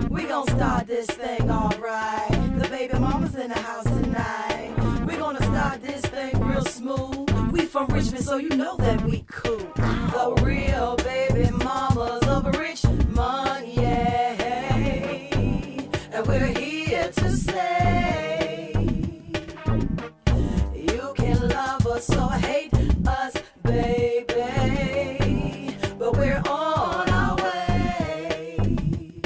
We gon' start this thing alright. The baby mama's in the house tonight. We gonna start this thing real smooth. We from Richmond, so you know that we cool. The real baby mamas of Richmond, yeah. And we're here to say you can love us or hate us, baby, but we're on our way.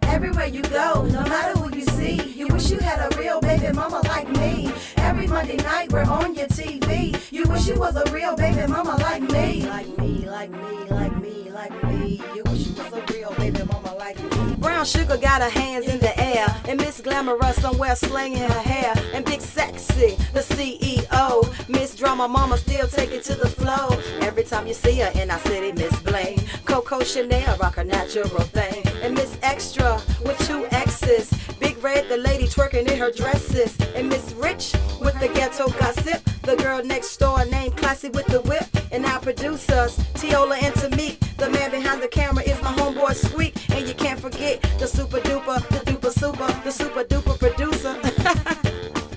Everywhere you go, no matter who you see, you wish you had a real baby mama like me. Every Monday night we're on your TV. You wish you was a real baby mama like me. Like me, like me, like me, like me. You wish you was a real baby mama like me. Brown Sugar got her hands in the air, and Miss Glamorous somewhere slinging her hair, and Big Sexy, the CEO, Miss Drama Mama still take it to the flow. Every time you see her in our city, Miss Bling, Coco Chanel rock her natural thing, and Miss Extra with 2 X's, Big Red the lady twerking in her dresses, and Miss Rich with the ghetto gossip, the girl next door named Classy with the whip, and our producers Tiola and Tamik. The man behind the camera is my homeboy Squeak, and you can't forget the super duper, the duper super, the super duper producer.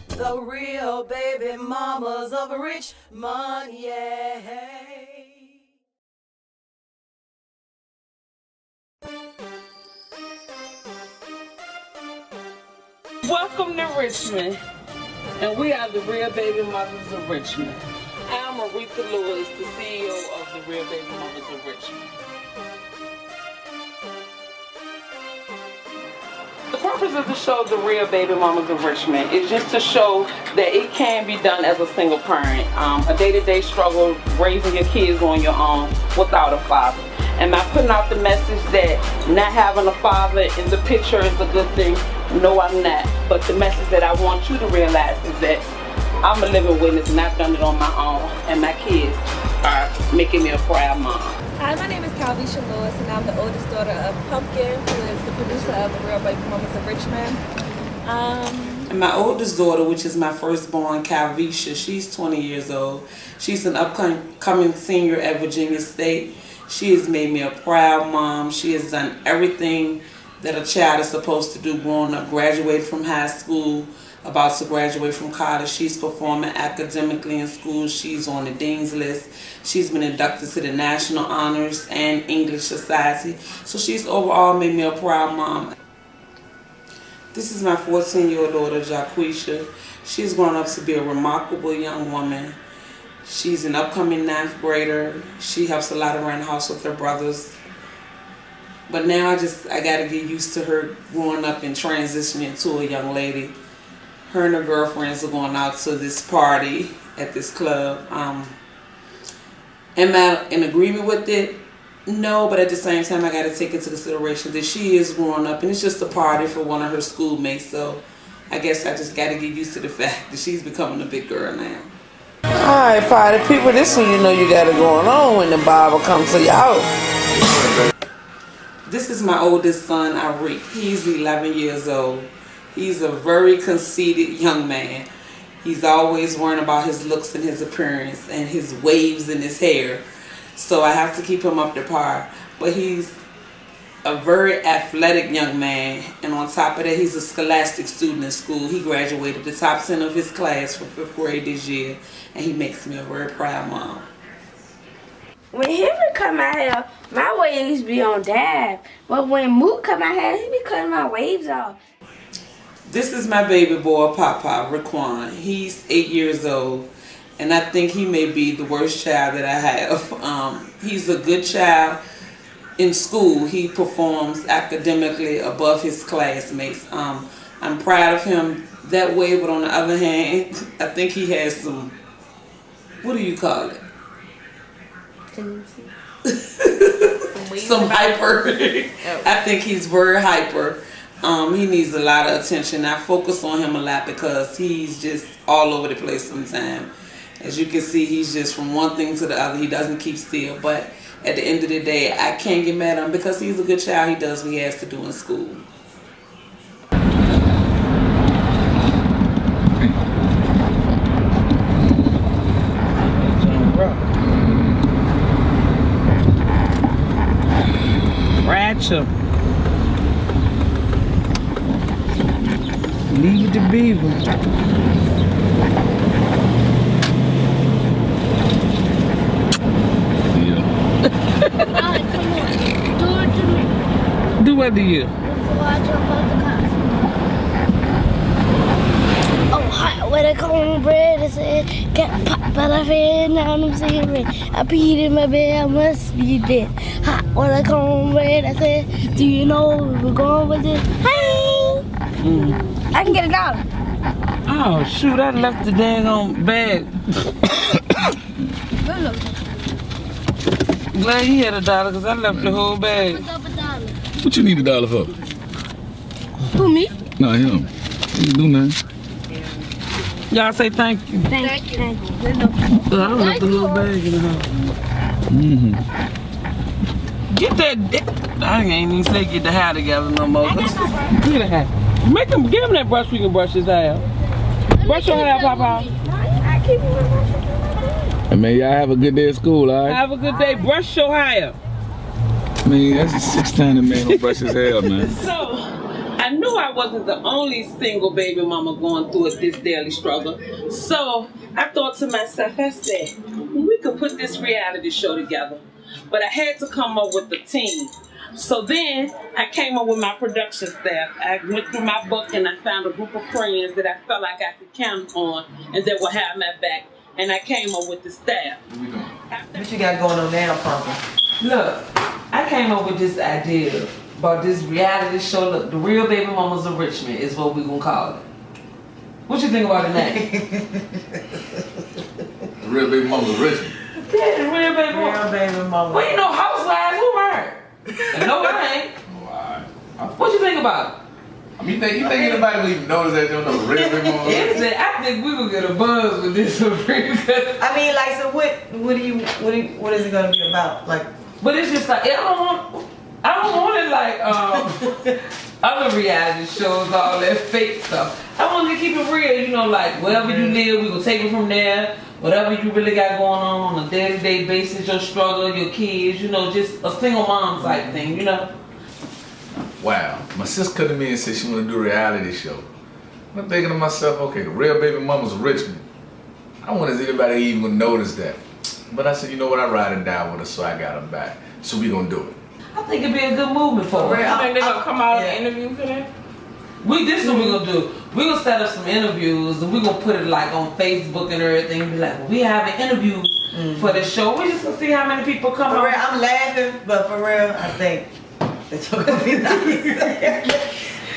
The real baby mamas of Richmond, yeah. Welcome to Richmond, and we are the Real Babymamas of Richmond. I'm Aretha Lewis, the CEO of the Real Babymamas of Richmond. The purpose of the show, The Real Babymamas of Richmond, is just to show that it can be done as a single parent. A day-to-day struggle raising your kids on your own without a father. Am I putting out the message that not having a father in the picture is a good thing? No, I'm not. But the message that I want you to realize is that I'm a living witness and I've done it on my own, and my kids are making me a proud mom. Hi, my name is Calvisha Lewis, and I'm the oldest daughter of Pumpkin, who is the producer of the Real Babymamas of Richmond. And my oldest daughter, which is my firstborn, Calvisha, she's 20 years old. She's an upcoming senior at Virginia State. She has made me a proud mom. She has done everything that a child is supposed to do growing up, graduated from high school, about to graduate from college. She's performing academically in school. She's on the Dean's List. She's been inducted to the National Honors and English Society. So she's overall made me a proud mom. This is my 14-year-old daughter, Jaquisha. She's grown up to be a remarkable young woman. She's an upcoming 9th grader. She helps a lot around the house with her brothers. But now I gotta get used to her growing up and transitioning to a young lady. Her and her girlfriends are going out to this party at this club. Am I in agreement with it? No, but at the same time I gotta take into consideration that she is growing up and it's just a party for one of her schoolmates. So I guess I just gotta get used to the fact that she's becoming a big girl now. Alright, party people, this one you know you got it going on when the Bible comes to your house. This is my oldest son, Arik. He's 11 years old. He's a very conceited young man. He's always worrying about his looks and his appearance and his waves in his hair. So I have to keep him up to par. But he's a very athletic young man. And on top of that, he's a scholastic student in school. He graduated the top 10 of his class for 5th grade this year. And he makes me a very proud mom. When Henry cut my hair, my waves be on dab. But when Moot cut my hair, he be cutting my waves off. This is my baby boy, Papa, Raquan. He's 8 years old, and I think he may be the worst child that I have. He's a good child in school. He performs academically above his classmates. I'm proud of him that way, but on the other hand, I think he has some, what do you call it? Some hyper. I think he's very hyper. He needs a lot of attention. I focus on him a lot because he's just all over the place sometimes. As you can see, he's just from one thing to the other. He doesn't keep still. But at the end of the day, I can't get mad at him because he's a good child. He does what he has to do in school. Ratchet. Leave it to Beaver. Alright, come on. Do it to me. Do what to you? Before I jump out the car. Oh, hot with a cornbread. I said, got popped by the fan. Now I'm seeing red. I peed in my bed. I must be dead. Hot with a cornbread. I said, do you know where we're going with this? Hey! I can get $1. Oh, shoot, I left the dang on bag. Good look. Glad he had $1 because I left the whole bag. What's up $1? What you need $1 for? Who, me? Nah, him. He didn't do nothing. Y'all say thank you. Thank you. Good look. I left the little bag in the house. Mm-hmm. Get that. I ain't even say get the hair together no more. Look at the hair. Give him that brush we can brush his hair. Brush your hair, Papa. I mean, y'all have a good day at school, all right? Have a good day. Brush your hair. I mean, that's the 6th time the man don't brush his hair, man. So, I knew I wasn't the only single baby mama going through this daily struggle. So, I thought to myself, I said, we could put this reality show together. But I had to come up with a team. So then, I came up with my production staff. I went through my book and I found a group of friends that I felt like I could count on and that would have my back. And I came up with the staff. What you got going on now, Pumpkin? Look, I came up with this idea about this reality show. Look, the Real Babymamas of Richmond is what we're gonna call it. What you think about the name? Real Babymamas of Richmond. Yeah, the Real Baby Real Mama. baby mama. Well, you know, housewives who married. And no, it ain't. What you think about it? I mean, you think anybody would even notice that they don't know Real Babymamas of Richmond? I think we gonna get a buzz with this one. I mean, like, so what is it gonna be about? Like, But it's just like I don't want it like other reality shows, all that fake stuff. I want to keep it real, you know, like wherever you live, we gonna take it from there. Whatever you really got going on a day-to-day basis, your struggle, your kids, you know, just a single mom type thing, you know. Wow. My sis come to me and said she want to do a reality show. I'm thinking to myself, okay, the Real Babymamas of Richmond. I wonder if anybody even gonna notice that. But I said, you know what, I ride and die with her, so I got her back. So we gonna do it. I think it'd be a good movement for us. You think they're gonna come out and interview for that? This is what we're gonna do. We're gonna set up some interviews and we're gonna put it like on Facebook and everything. Be like, well, we having interviews for the show. We just gonna see how many people come for real, out. I'm laughing, but for real, I think that you're gonna be nice.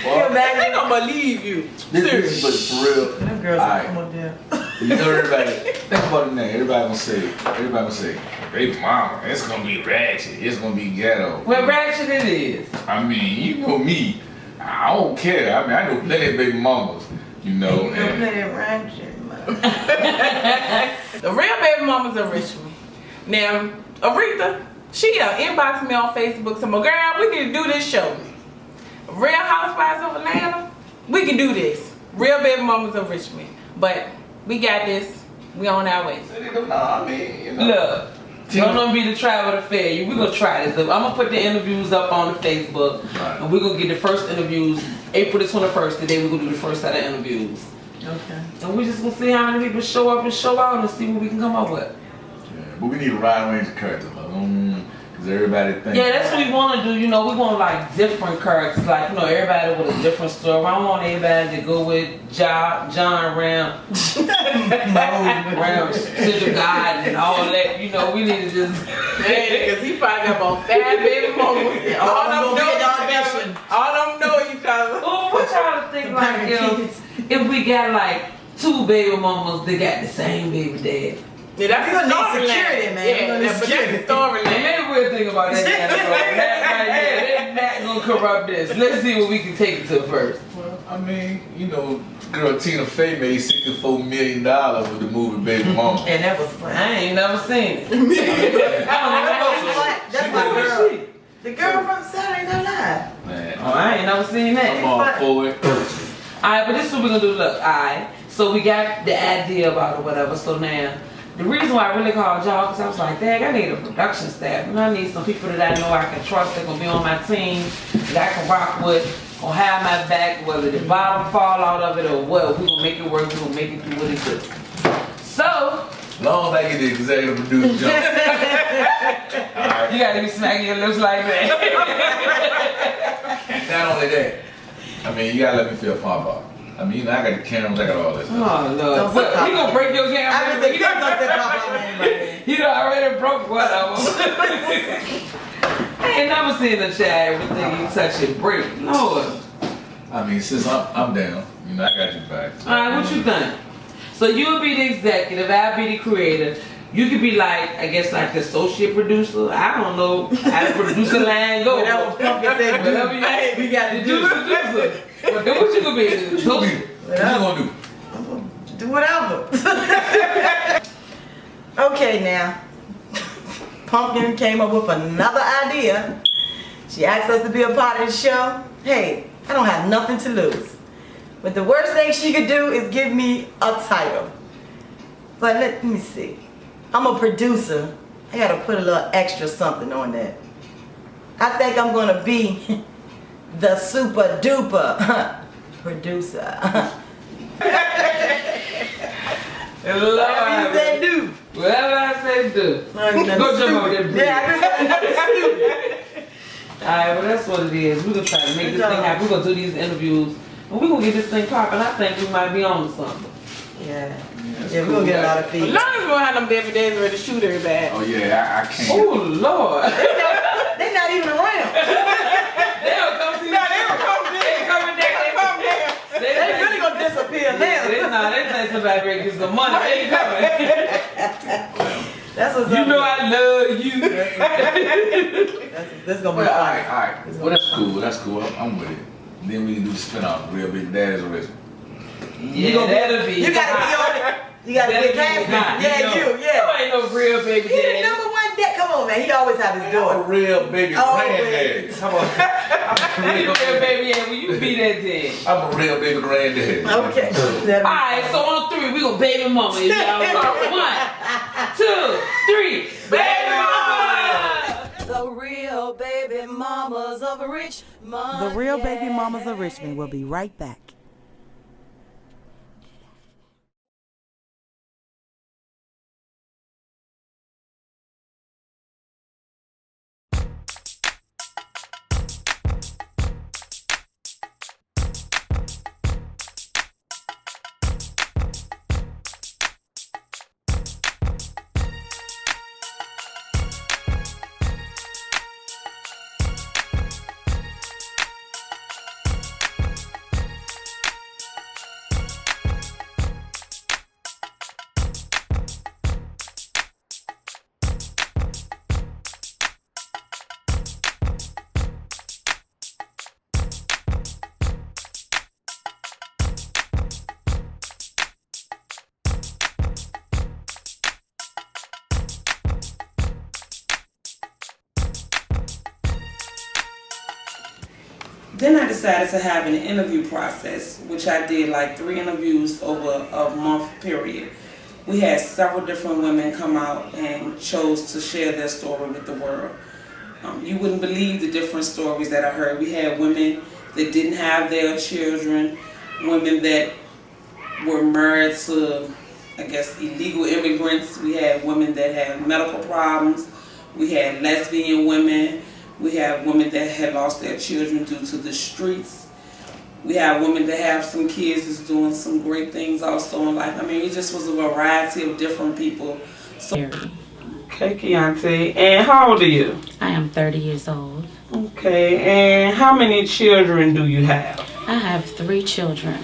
Well, They don't believe you. But for real, Them girls alright. come up there. You know everybody, think about it now, everybody gonna say, baby mama, it's gonna be ratchet, it's gonna be ghetto. Well, ratchet it is. I mean, you know me, I don't care. I mean, I know plenty of baby mamas, you know. You gonna And play that ratchet, man. The Real Babymamas of Richmond. Now, Aretha, she inboxed me on Facebook. Said, "Girl, we can do this show. Real Housewives of Atlanta, we can do this. Real Babymamas of Richmond. But we got this. We on our way." I mean, you know. Look, don't gonna be the try with a failure. We're gonna try this. I'm gonna put the interviews up on the Facebook, Right. and we're gonna get the first interviews April the 21st. Today we're gonna do the first set of interviews, Okay. and we're just gonna see how many people show up and show out, and see what we can come up with. Yeah, but we need a wide range of characters, because everybody thinks. Yeah, that's what we want to do. You know, we want like different characters, like you know, everybody with a different story. I don't want everybody to go with John Ram, Sister God, and all that. You know, we need to just. Because he probably got about 5 baby mamas. All them know each other. Oh, what y'all think like if we got like 2 baby mamas that got the same baby dad? Yeah, that's We're gonna the need storyline. security, man. We're Yeah, gonna need And but that's security. the storyline. maybe we'll think about that. That right there, they're not gonna corrupt this. Let's see what we can take it to first. Well, I mean, you know, girl Tina Fey made $64 million with the movie Baby Mama. And that was fun. I ain't never seen it. That's my girl. The girl from Saturday Night Live. Man, Oh, I ain't never seen that. I'm all for it. Alright, but this is what we're gonna do. Look, alright. So we got the idea about it, whatever. So now, the reason why I really called y'all, because I was like, dang, I need a production staff. And I need some people that I know I can trust that gonna be on my team, that I can rock with, gonna have my back, whether the bottom fall out of it or what. We gonna make it work. We gonna make it do what it do. So. Long as I get the executive producer job. Alright. You gotta be smacking your lips like that. Not only that, I mean, you gotta let me feel pop up. I mean, you know, I got the cameras, I got all this stuff. Oh, Lord. What, he gonna break your camera? You done already broke one of them. I ain't never seen a child everything you touch and break. Lord. I mean, since I'm down, you know, I got your back. Alright, what you think? So you'll be the executive, I'll be the creator. You could be like, I guess, like the associate producer. I don't know how the producer line go. Whatever Pumpkin said, whatever you we got to do. Producer. But do what you gonna be. What you gonna do? Do whatever. Okay, now. Pumpkin came up with another idea. She asked us to be a part of the show. Hey, I don't have nothing to lose. But the worst thing she could do is give me a title. But let me see. I'm a producer. I gotta put a little extra something on that. I think I'm gonna be the super duper producer. Lord, Whatever you say do. whatever I say do. Go jump over there. Yeah, I just Alright, well that's what it is. We're gonna try to make this thing happen. We're gonna do these interviews. And we're gonna get this thing popping. I think we might be on to something. Yeah, we're gonna get a lot of As feedback. long as we don't have them baby days ready to shoot everybody. Oh yeah, I can't. Oh Lord. They're not even around. They don't come see No, they don't come They there. coming there. They come there. They really gonna disappear now. They think somebody ready to get some money. They ain't coming. That's what's You up. know I love you. This gonna be Well, fun. alright. Well, that's cool. I'm with it. Then we can do the spin-off, Real Big Daddy's Original. Yeah, that'll be. You gotta be on it. You gotta be a cast member. Yeah, you. You ain't no real baby He the daddy. number one dad. Come on, man. He always have his I'm a door. real baby granddaddy. Come on. You real baby daddy. Will you be that then? I'm a real baby granddaddy. Okay. Alright, so on 3, we gonna baby mama. Is y'all ready? 1, 2, 3, baby mama. The Real Baby Mamas of Richmond. The Real Baby Mamas of Richmond will be right back. Then I decided to have an interview process, which I did like 3 interviews over a month period. We had several different women come out and chose to share their story with the world. You wouldn't believe the different stories that I heard. We had women that didn't have their children, women that were married to, I guess, illegal immigrants. We had women that had medical problems. We had lesbian women. We have women that had lost their children due to the streets. We have women that have some kids that's doing some great things also in life. I mean, it just was a variety of different people. So, okay, Keontae. And how old are you? I am 30 years old. Okay, and how many children do you have? I have 3 children.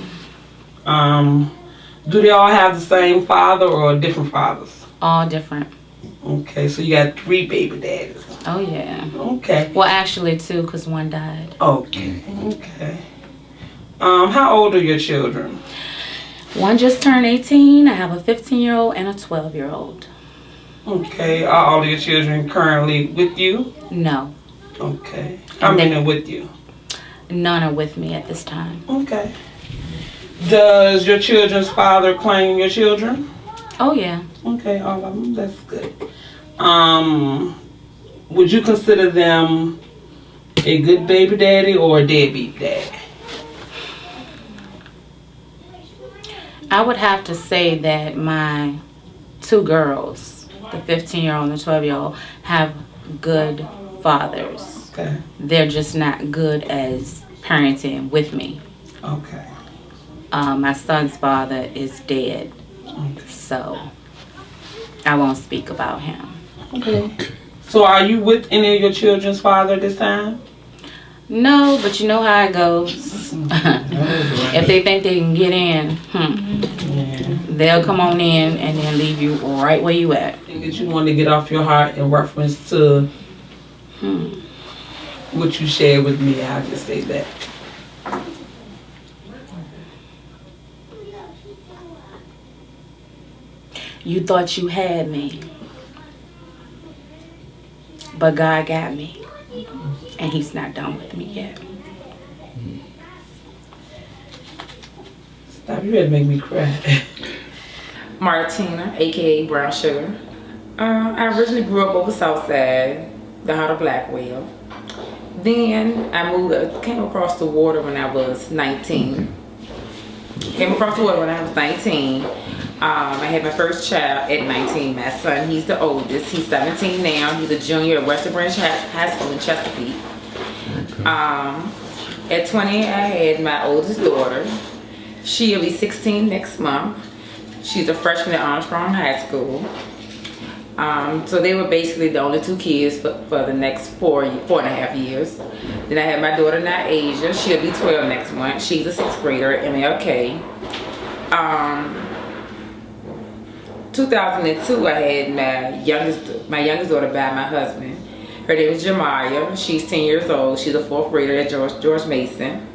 Do they all have the same father or different fathers? All different. Okay, so you got 3 baby daddies. Oh, yeah. Okay. Well, actually 2, because one died. Okay, okay. How old are your children? One just turned 18. I have a 15-year-old and a 12-year-old. Okay, are all of your children currently with you? No. Okay. How many are with you? None are with me at this time. Okay. Does your children's father claim your children? Oh, yeah. Okay, all of them. That's good. Would you consider them a good baby daddy or a deadbeat dad? I would have to say that my 2 girls, the 15-year-old and the 12-year-old, have good fathers. Okay. They're just not good as parenting with me. Okay. My son's father is dead, so I won't speak about him. Okay. So are you with any of your children's father this time? No, but you know how it goes. If they think they can get in, they'll come on in and then leave you right where you at. Thing that you want to get off your heart in reference to what you shared with me, I'll just say that. You thought you had me, but God got me, and He's not done with me yet. Stop, you ready to make me cry. Martina, aka Brown Sugar. I originally grew up over South Side, the heart of Blackwell. Then I came across the water when I was 19. Came across the water when I was 19. I had my first child at 19. My son, he's the oldest. He's 17 now. He's a junior at Western Branch High School in Chesapeake. At 20, I had my oldest daughter. She'll be 16 next month. She's a freshman at Armstrong High School. So they were basically the only 2 kids for the next 4.5 years. Then I had my daughter Asia. She'll be 12 next month. She's a 6th grader at MLK. 2002, I had my youngest daughter by my husband. Her name is Jemiah. She's 10 years old. She's a 4th grader at George Mason.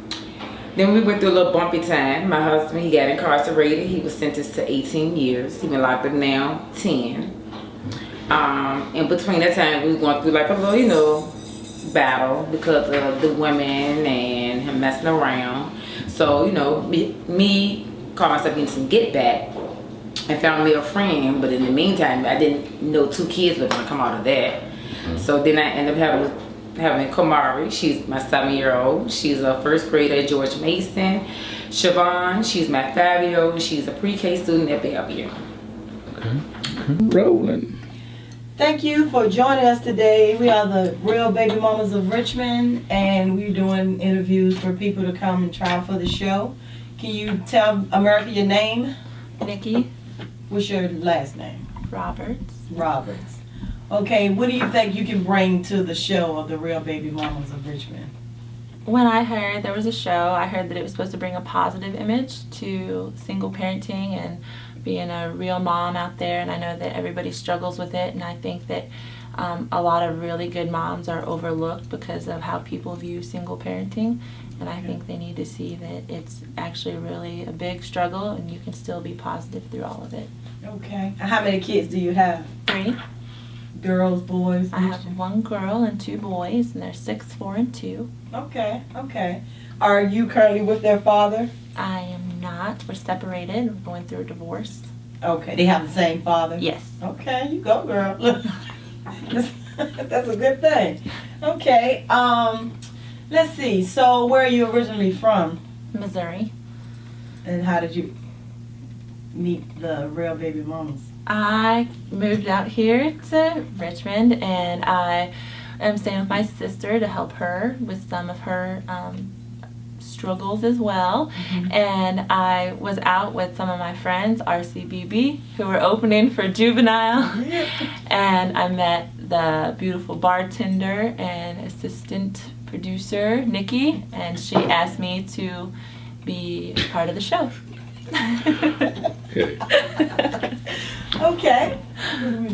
Then we went through a little bumpy time. My husband, he got incarcerated. He was sentenced to 18 years. He's been locked up now 10. In between that time, we were going through like a little, battle because of the women and him messing around. So, me called myself getting some get back and found me a friend. But in the meantime, I didn't know 2 kids were going to come out of that. So then I ended up having Kamari. She's my 7-year-old. She's a 1st grader at George Mason. Siobhan, she's my 5-year-old. She's a pre-K student at Bellevue. Okay. Rolling. Thank you for joining us today. We are the Real Baby Mamas of Richmond, and we're doing interviews for people to come and try for the show. Can you tell America your name? Nikki What's your last name? Roberts. Roberts. Okay, what do you think you can bring to the show of the Real Baby Mamas of Richmond? When I heard there was a show, I heard that it was supposed to bring a positive image to single parenting and being a real mom out there, and I know that everybody struggles with it, and I think that a lot of really good moms are overlooked because of how people view single parenting, and I think they need to see that it's actually really a big struggle and you can still be positive through all of it. Okay. How many kids do you have? 3. Girls, boys? I have 1 girl and 2 boys, and they're 6, 4, and 2. Okay. Are you currently with their father? I am not. We're separated. We're going through a divorce. Okay. They have the same father? Yes. Okay, you go, girl. That's a good thing. Okay. Let's see. So, where are you originally from? Missouri. And how did you meet the Real Baby Mamas? I moved out here to Richmond, and I am staying with my sister to help her with some of her struggles as well. And I was out with some of my friends, RCBB, who were opening for Juvenile. And I met the beautiful bartender and assistant producer, Nikki, and she asked me to be part of the show. Okay.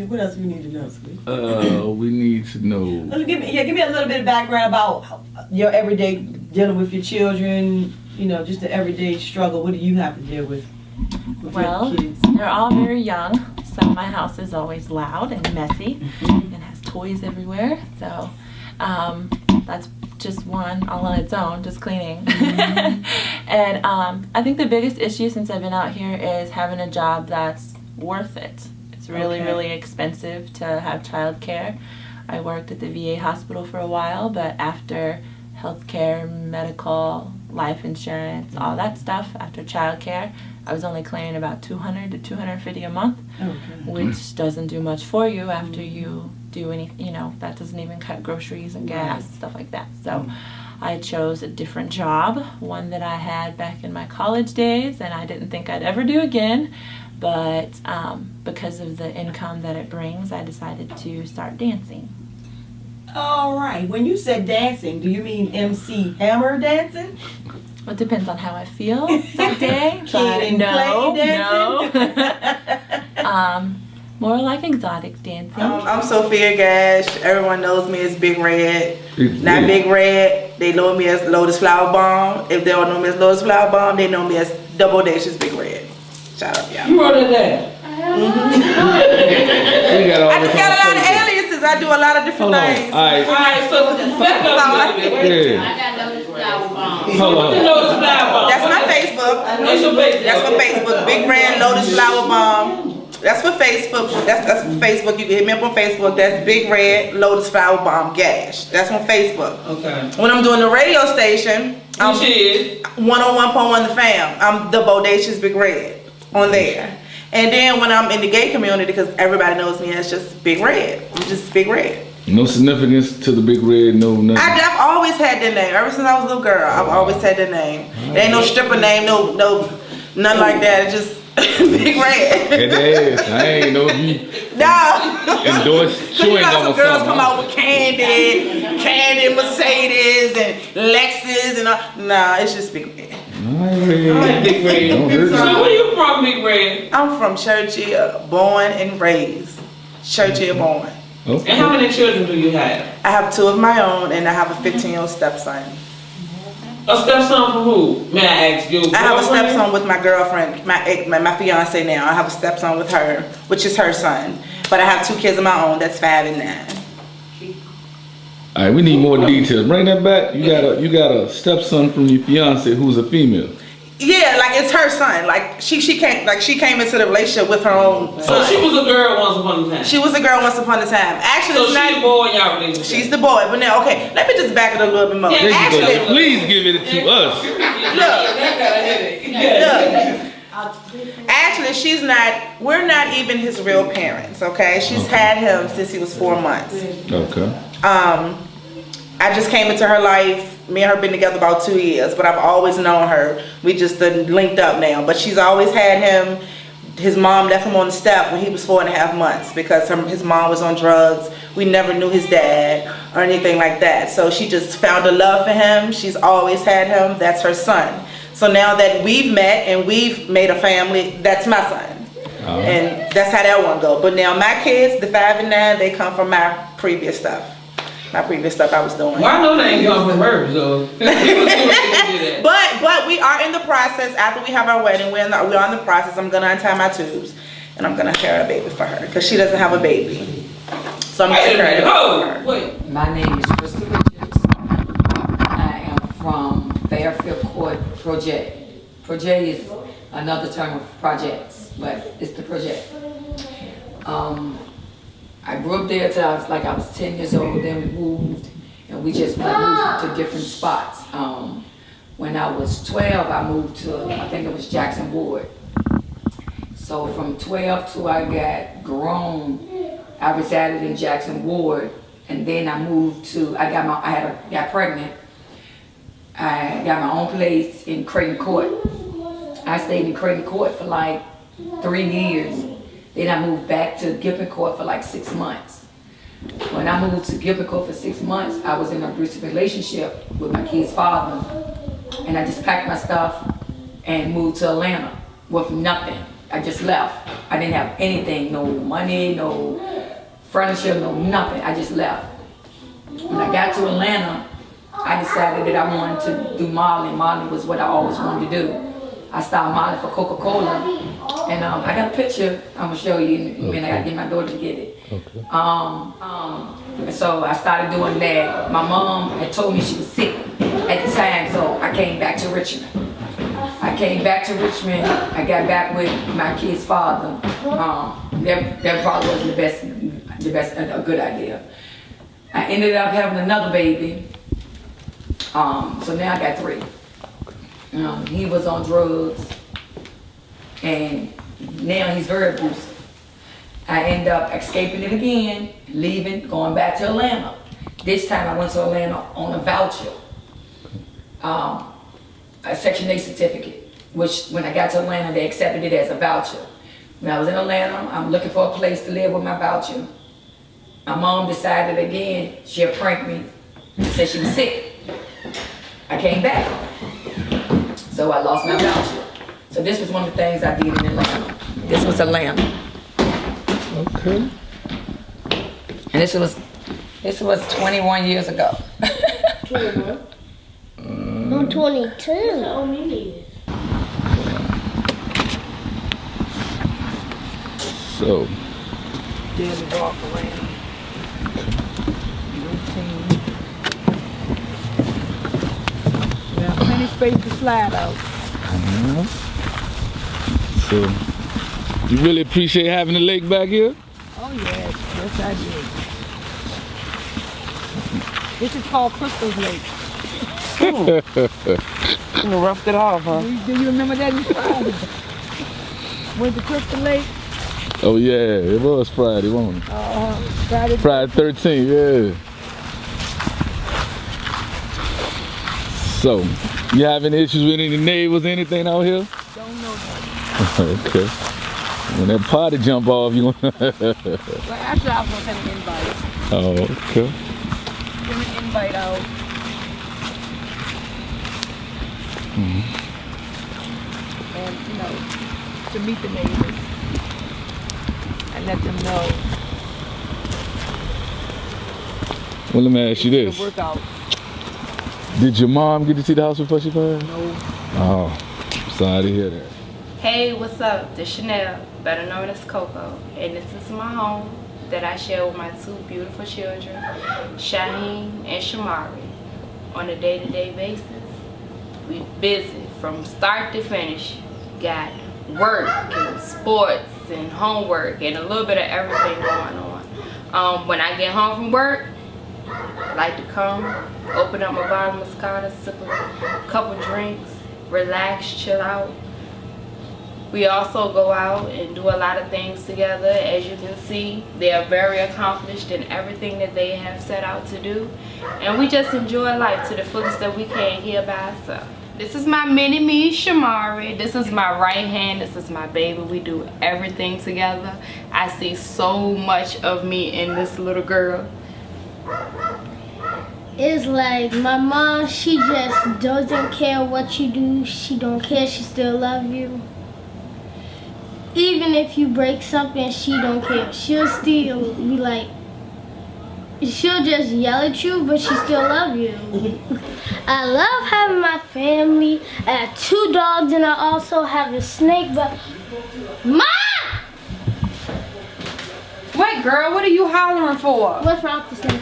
What else we need to know, sweet? We need to know. Give me a little bit of background about your everyday dealing with your children. Just the everyday struggle. What do you have to deal with Well, your kids? they're all very young, so my house is always loud and messy and has toys everywhere. So that's just one all on its own, just cleaning. And I think the biggest issue since I've been out here is having a job that's worth it. It's really, really expensive to have childcare. I worked at the VA hospital for a while, but after healthcare, medical, life insurance, all that stuff. After childcare, I was only claiming about $200 to $250 a month, which doesn't do much for you after you do any, that doesn't even cut groceries and gas and stuff like that. So I chose a different job, one that I had back in my college days, and I didn't think I'd ever do again. But because of the income that it brings, I decided to start dancing. All right. When you said dancing, do you mean MC Hammer dancing? Well, it depends on how I feel that day. Kid no, dancing? no. More like exotic dancing. I'm Sophia Gash. Everyone knows me as Big Red. Not Big Red. They know me as Lotus Flower Bomb. If they don't know me as Lotus Flower Bomb, they know me as Double Dacious Big Red. Shout out, y'all. You wrote it down. I just got a lot of aliases. I do a lot of different things. All right, so back up a little bit. I got Lotus Flower Bomb. Hold on. Lotus Flower Bomb. That's my Facebook. What's your Facebook? That's for Facebook. Big Red Lotus Flower Bomb. That's for Facebook. That's for Facebook. You can hit me up on Facebook. That's Big Red Lotus Flower Bomb Gash. That's on Facebook. Okay. When I'm doing the radio station, I'm Which is 101.1 The Fam. I'm the Bodacious Big Red on there. And then when I'm in the gay community, because everybody knows me as just Big Red. I'm just Big Red. No significance to the Big Red, no nothing. I've always had that name. Ever since I was a little girl, I've always had that name. There ain't no stripper name, no, nothing like that. It's just Big Red. It is. I ain't know if you No. endorse You chewing got gum some or girls something. come out with Candy, Mercedes, and Lexus, and all. Nah, it's just Big Red. I like Big Red. Don't hurt So where you from, Big Red? I'm from Churchill, born and raised. Churchill born. Okay. And how many children do you have? I have 2 of my own, and I have a 15-year-old stepson. A stepson from who? May I ask you? I have a stepson with my girlfriend, my fiance now. I have a stepson with her, which is her son. But I have 2 kids of my own. That's 5 and 9. All right, we need more details. Bring that back. You got a stepson from your fiance who's a female. Yeah, like it's her son. Like she came into the relationship with her own son. So she was a girl once upon a time. She was a girl once upon a time. Actually, So it's she's not. the boy in y'all relationship. She's the boy, but now okay. Let me just back it a little bit more. Yeah, Actually, Please give it to us. look. Actually, she's not. We're not even his real parents. Okay, she's had him since he was 4 months. Okay. I just came into her life. Me and her been together about 2 years, but I've always known her. We just done linked up now. But she's always had him. His mom left him on the step when he was 4.5 months because his mom was on drugs. We never knew his dad or anything like that. So she just found a love for him. She's always had him. That's her son. So now that we've met and we've made a family, that's my son. And that's how that one go. But now my kids, the 5 and 9, they come from my previous stuff. My previous stuff I was doing. Well, I know they ain't come from her, so. But we are in the process. After we have our wedding, we are in the process. I'm gonna untie my tubes, and I'm gonna carry a baby for her because she doesn't have a baby. So I'm gonna carry a baby for her. Wait. My name is Crystal Richards. I am from Fairfield Court Project. Project is another term of projects, but it's the project. I grew up there till I was 10 years old, then we moved, and we just moved to different spots. When I was 12, I moved to, I think it was Jackson Ward. So from 12 to I got grown, I resided in Jackson Ward, and then I moved to, got pregnant. I got my own place in Creighton Court. I stayed in Creighton Court for like 3 years. Then I moved back to Gilpin Court for like 6 months. When I moved to Gilpin Court for 6 months, I was in an abusive relationship with my kid's father. And I just packed my stuff and moved to Atlanta with nothing. I just left. I didn't have anything, no money, no furniture, no nothing. I just left. When I got to Atlanta, I decided that I wanted to do modeling. Modeling was what I always wanted to do. I started modeling for Coca-Cola. And I got a picture I'm gonna show you, and I gotta get my daughter to get it. Okay. So I started doing that. My mom had told me she was sick at the time, so I came back to Richmond. I got back with my kid's father. That probably wasn't the best, a good idea. I ended up having another baby. So now I got 3. He was on drugs, and now he's very abusive. I end up escaping it again, leaving, going back to Atlanta. This time I went to Atlanta on a voucher, a Section 8 certificate, which when I got to Atlanta, they accepted it as a voucher. When I was in Atlanta, I'm looking for a place to live with my voucher. My mom decided again, she'll prank me, said she was sick. I came back, so I lost my voucher. So this was one of the things I did in Atlanta. This was Atlanta. Okay. And this was 21 years ago. 21. I'm 22. How many years? So. Daily walk around. Routine. We have plenty of space to slide out. So, you really appreciate having the lake back here? Oh yes, yes I did. This is called Crystal's Lake. You roughed it off, huh? Do you remember that in Friday? Went to Crystal Lake? Oh yeah, it was Friday, wasn't it? Friday 13th, yeah. So, you have any issues with any neighbors, anything out here? Don't know that. Okay. When that party jump off, you want Well, actually, I was going to send an invite. Oh, okay. Send an invite out. And, you know, to meet the neighbors. And let them know. Well, let me ask you this. Work out. Did your mom get to see the house before she passed? No. Oh, sorry to hear that. Hey, what's up? This Chanel, better known as Coco, and this is my home that I share with my two beautiful children, Shaheen and Shamari. On a day-to-day basis, we busy from start to finish. Got work and sports and homework and a little bit of everything going on. When I get home from work, I like to come, open up my bottle of Moscato, sip a couple drinks, relax, chill out. We also go out and do a lot of things together. As you can see, they are very accomplished in everything that they have set out to do. And we just enjoy life to the fullest that we can here by ourselves. This is my mini-me, Shamari. This is my right hand. This is my baby. We do everything together. I see so much of me in this little girl. It's like my mom, she just doesn't care what you do. She don't care, she still love you. Even if you break something, she don't care. She'll still be like, she'll just yell at you, but she still love you. I love having my family. I have 2 dogs and I also have a snake, but Mom! Wait, girl, what are you hollering for? What's wrong with the snake?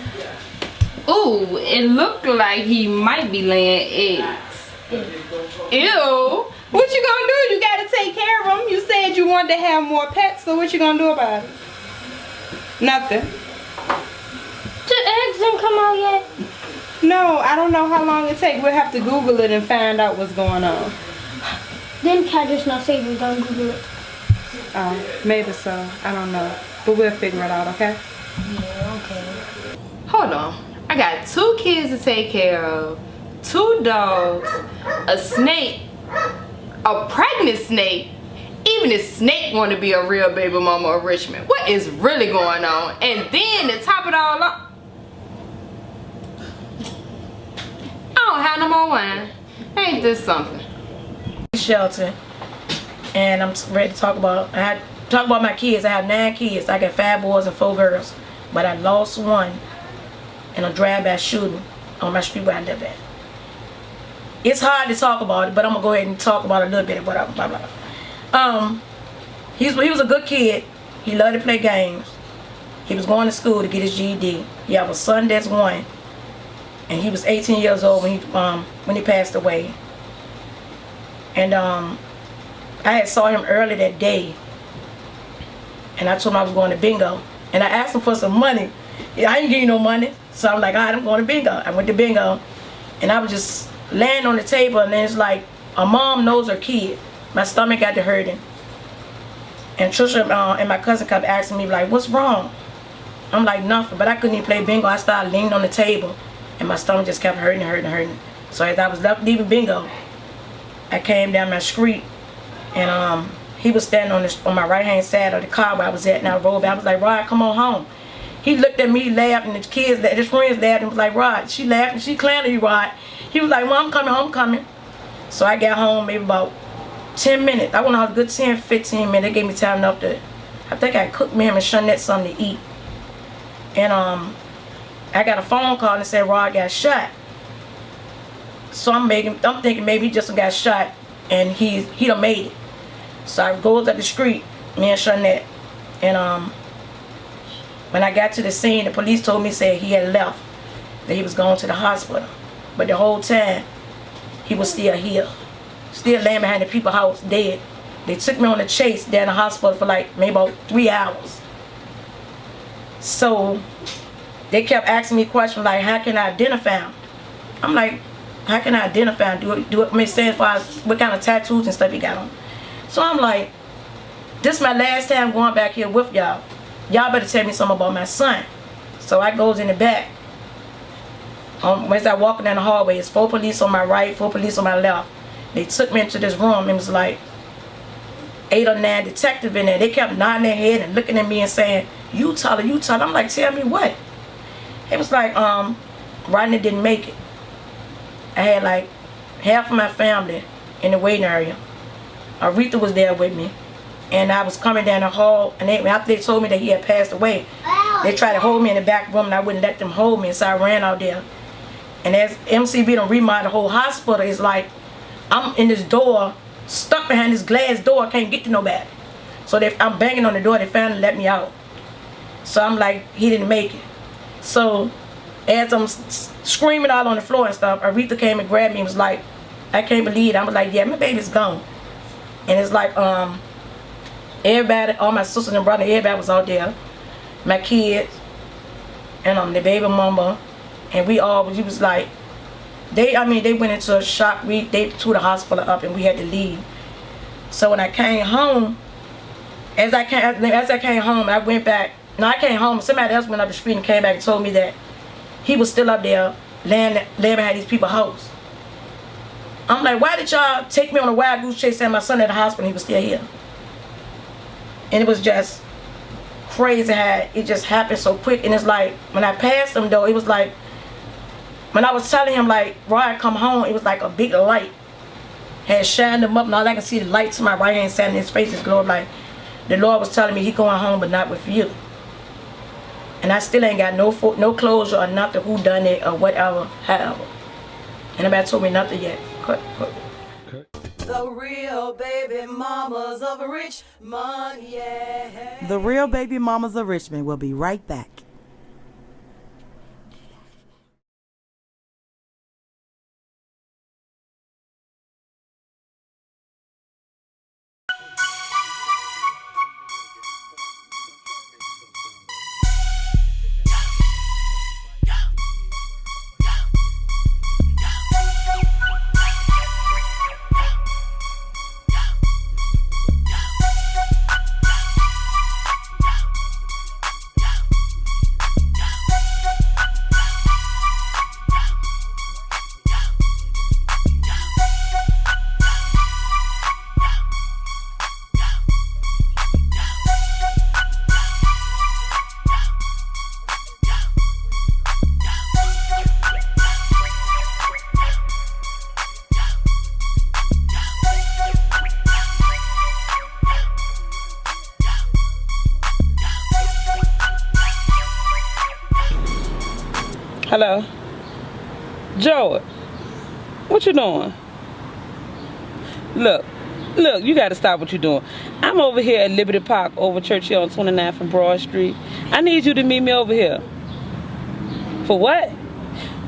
Ooh, it looked like he might be laying eggs. Ew. What you gonna do? You gotta take care of him. You said you wanted to have more pets, so what you gonna do about it? Nothing. The eggs didn't come out yet. No, I don't know how long it takes. We'll have to Google it and find out what's going on. Then can't just not say we don't Google it. Maybe so. I don't know. But we'll figure it out, okay? Yeah, okay. Hold on. I got 2 kids to take care of, 2 dogs, a snake, a pregnant snake. Even the snake want to be a real baby mama of Richmond. What is really going on? And then to top it all up, I don't have no more wine. Ain't this something? Shelter, and I'm ready to talk about. Talk about my kids. I have 9 kids. I got 5 boys and 4 girls, but I lost one in a drive-by shooting on my street where I live at. It's hard to talk about it, but I'm gonna go ahead and talk about it a little bit. Blah, blah, blah. He was a good kid. He loved to play games. He was going to school to get his GED. He have a son that's 1, and he was 18 years old when he passed away. And I had saw him early that day, and I told him I was going to bingo, and I asked him for some money. I didn't give you no money, so I'm like, all right, I'm going to bingo. I went to bingo, and I was just laying on the table, and then it's like a mom knows her kid. My stomach got to hurting. And Trisha and my cousin kept asking me, like, what's wrong? I'm like, nothing. But I couldn't even play bingo. I started leaning on the table, and my stomach just kept hurting. So as I was leaving bingo, I came down my street, and he was standing on my right-hand side of the car where I was at, and I rolled back. I was like, Rod, come on home. He looked at me, laughed, and his friends laughed, and was like, Rod. She laughed, and she claimed to be Rod. He was like, well, I'm coming. So I got home maybe about 10 minutes. I went out a good 10, 15 minutes. They gave me time enough to, I think I cooked me and Shannette something to eat. And I got a phone call and said Rod got shot. So I'm thinking maybe he just got shot and he done made it. So I goes up the street, me and Shannette, and when I got to the scene, the police told me, said he had left, that he was going to the hospital. But the whole time, he was still here, still laying behind the people's house, dead. They took me on a chase down the hospital for like maybe about 3 hours. So they kept asking me questions like, how can I identify him? I'm like, how can I identify him? Do it make sense as far as what kind of tattoos and stuff he got on? So I'm like, this is my last time going back here with y'all. Y'all better tell me something about my son. So I goes in the back. As I walking down the hallway, it's 4 police on my right, 4 police on my left. They took me into this room. It was like 8 or 9 detectives in there. They kept nodding their head and looking at me and saying, you tell her. I'm like, tell me what? It was like, Rodney didn't make it. I had like half of my family in the waiting area. Aretha was there with me. And I was coming down the hall, and after they told me that he had passed away, they tried to hold me in the back room, and I wouldn't let them hold me, so I ran out there. And as MCV done remodeled the whole hospital, it's like I'm in this door, stuck behind this glass door, I can't get to nobody. So I'm banging on the door, they finally let me out. So I'm like, he didn't make it. So as I'm screaming out on the floor and stuff, Aretha came and grabbed me and was like, I can't believe it. I was like, yeah, my baby's gone. And it's like, everybody, all my sisters and brothers, everybody was out there. My kids, and the baby mama, and we was like, they went into a shock. They threw the hospital up and we had to leave. So when I came home, as I came home, I went back. No, I came home. Somebody else went up the street and came back and told me that he was still up there laying behind these people's house. I'm like, why did y'all take me on a wild goose chase and my son at the hospital and he was still here? And it was just crazy how it just happened so quick. And it's like, when I passed him though, it was like, when I was telling him like, Rod, come home, it was like a big light had shined him up, and all I can see the light to my right hand side, and his face is glowing like the Lord was telling me he going home but not with you. And I still ain't got no closure or nothing, who done it or whatever, however. And nobody told me nothing yet. Cut. The Real Babymamas of Richmond, yeah. The Real Babymamas of Richmond will be right back. Hello? Joey, what you doing? Look, you gotta stop what you're doing. I'm over here at Liberty Park over Church Hill on 29th and Broad Street. I need you to meet me over here. For what?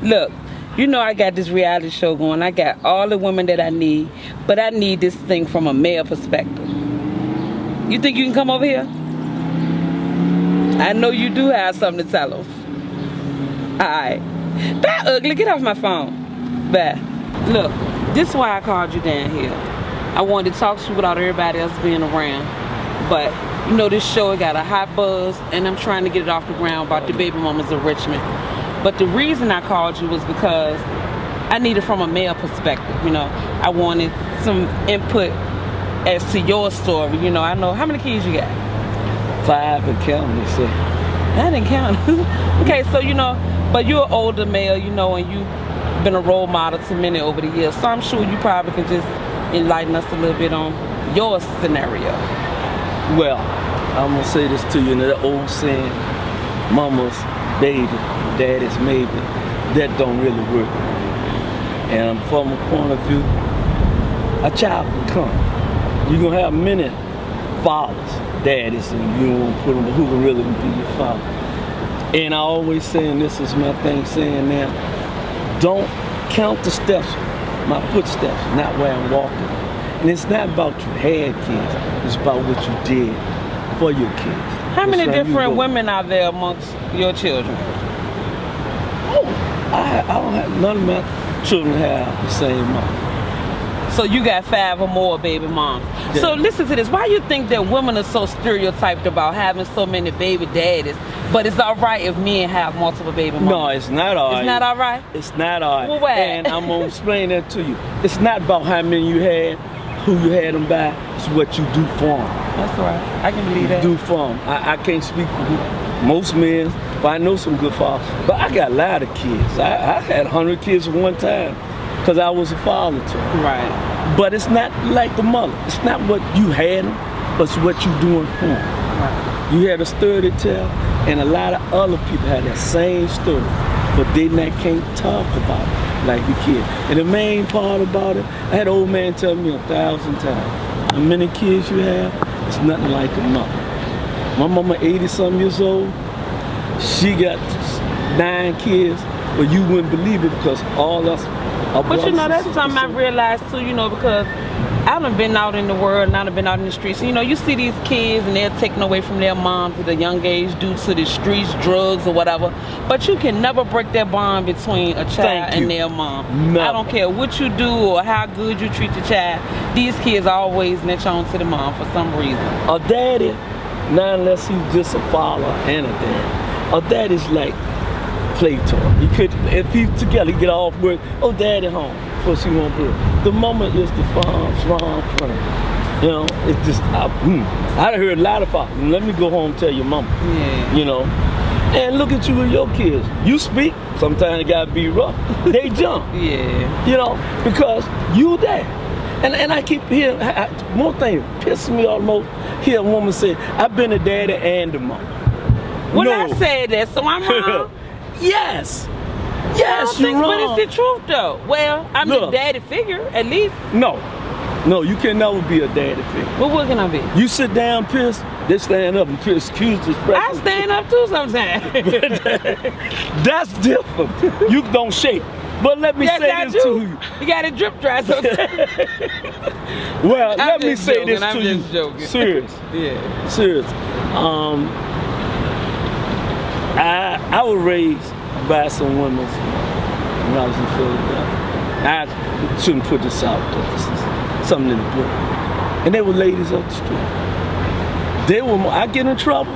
Look, you know I got this reality show going. I got all the women that I need, but I need this thing from a male perspective. You think you can come over here? I know you do have something to tell them. Alright. Bye, ugly. Get off my phone. Bye. Look, This is why I called you down here. I wanted to talk to you without everybody else being around. But, you know, this show got a hot buzz, and I'm trying to get it off the ground about the baby mamas of Richmond. But the reason I called you was because I need it from a male perspective, you know. I wanted some input as to your story, you know. I know, how many kids you got? 5 and counting, they say. I didn't count. Okay, so, you know, but you're an older male, you know, and you've been a role model to many over the years. So I'm sure you probably can just enlighten us a little bit on your scenario. Well, I'm gonna say this to you, in that old saying, mama's baby, daddy's maybe, that don't really work. And from a point of view, a child can come. You're gonna have many fathers, daddies, and you won't put them who can really be your father. And I always saying, this is my thing saying now, don't count the steps, my footsteps, not where I'm walking. And it's not about you had kids, it's about what you did for your kids. How many different women are there amongst your children? Oh, I don't have, none of my children have the same mom. So you got 5 or more baby moms. Yeah. So listen to this. Why you think that women are so stereotyped about having so many baby daddies, but it's all right if men have multiple baby moms? No, it's not all right. It's not all right? It's not all right. Well, why? And I'm going to explain that to you. It's not about how many you had, who you had them by. It's what you do for them. That's right. I can believe that. Do for them. I can't speak for most men, but I know some good fathers. But I got a lot of kids. I had 100 kids at one time because I was a father to them. Right. But it's not like the mother. It's not what you had them, but it's what you doing for them. Right. You had a story to tell, and a lot of other people had that same story, but they can't talk about it like the kid. And the main part about it, I had an old man tell me 1,000 times, how many kids you have, it's nothing like a mother. My mama 80-something years old, she got 9 kids, but you wouldn't believe it because all us. But you know, that's something I realized too, you know, because I done been out in the world and I done been out in the streets. And, you know, you see these kids and they're taken away from their moms at a young age due to the streets, drugs or whatever. But you can never break that bond between a child and their mom. No. I don't care what you do or how good you treat the child. These kids always latch on to the mom for some reason. A daddy, not unless he's just a father and a dad. A daddy's like play toy. He could, if he's together, he get off work. Oh, daddy home. First he won't do it. The mama is the strong friend. You know, it's just I heard a lot of fathers. Let me go home and tell your mama. Yeah. You know, and look at you with your kids. You speak. Sometimes it gotta be rough. They jump. Yeah. You know, because you there. And I keep hearing more thing pisses me off most. Hear a woman say, "I've been a daddy and a mom." Well, no. I said that, so I'm wrong. Yes. Yes, you're wrong. But it's the truth, though. Well, I'm the daddy figure, at least. No, you can never be a daddy figure. Well, what can I be? You sit down pissed, they stand up and piss. Excuse the expression. I stand up too sometimes. That's different. You don't shake. But let me say this to you. You got a drip dry sometimes. Well, let me say this to I'm you. just joking. Serious. Yeah. Serious. I was raised by some women when I was in Philadelphia. I shouldn't put this out there. This is something in the book. And they were ladies up the street. I get in trouble.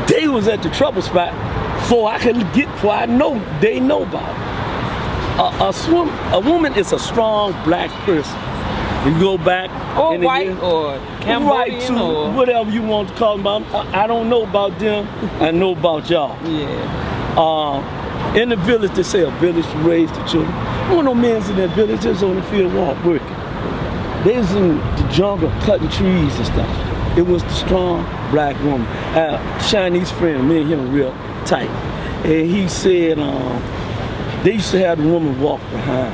They was at the trouble spot before I know they know about it. A woman is a strong black person. You go back or white or Cambodian to or whatever you want to call them. I don't know about them. I know about y'all. Yeah. In the village, they say a village to raise the children. One of no men's in that village is on the field walk working. They was in the jungle cutting trees and stuff. It was the strong black woman. Chinese friend, me and him real tight. And he said they used to have the woman walk behind.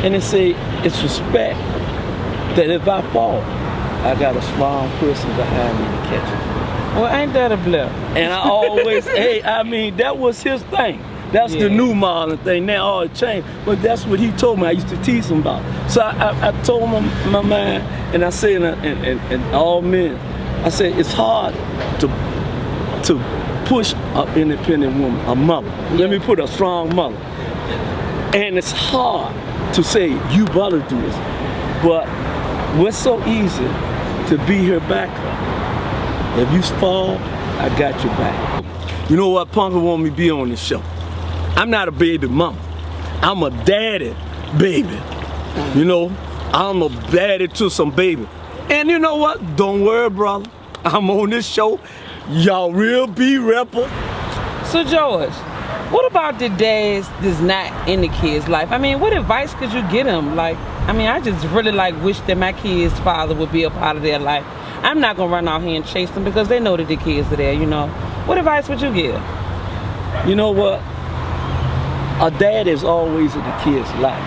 And they say it's respect that if I fall, I got a strong person behind me to catch me. Well, ain't that a bluff? And I always, that was his thing. That's the new modern thing. Now all it changed. But that's what he told me. I used to tease him about. So I told him my mind, and I said, and all men, I said, it's hard to push an independent woman, a mother. Let me put a strong mother. And it's hard to say you better do this. But what's so easy to be her backup? If you fall, I got your back. You know what, Punker want me to be on this show. I'm not a baby mama. I'm a daddy baby. You know, I'm a daddy to some baby. And you know what? Don't worry, brother. I'm on this show. Y'all real B-rapper. So George, what about the dads that's not in the kids' life? I mean, what advice could you give them? Like, I mean, I just really wish that my kids' father would be a part of their life. I'm not gonna run out here and chase them because they know that the kids are there, you know. What advice would you give? You know what? A dad is always in the kid's life.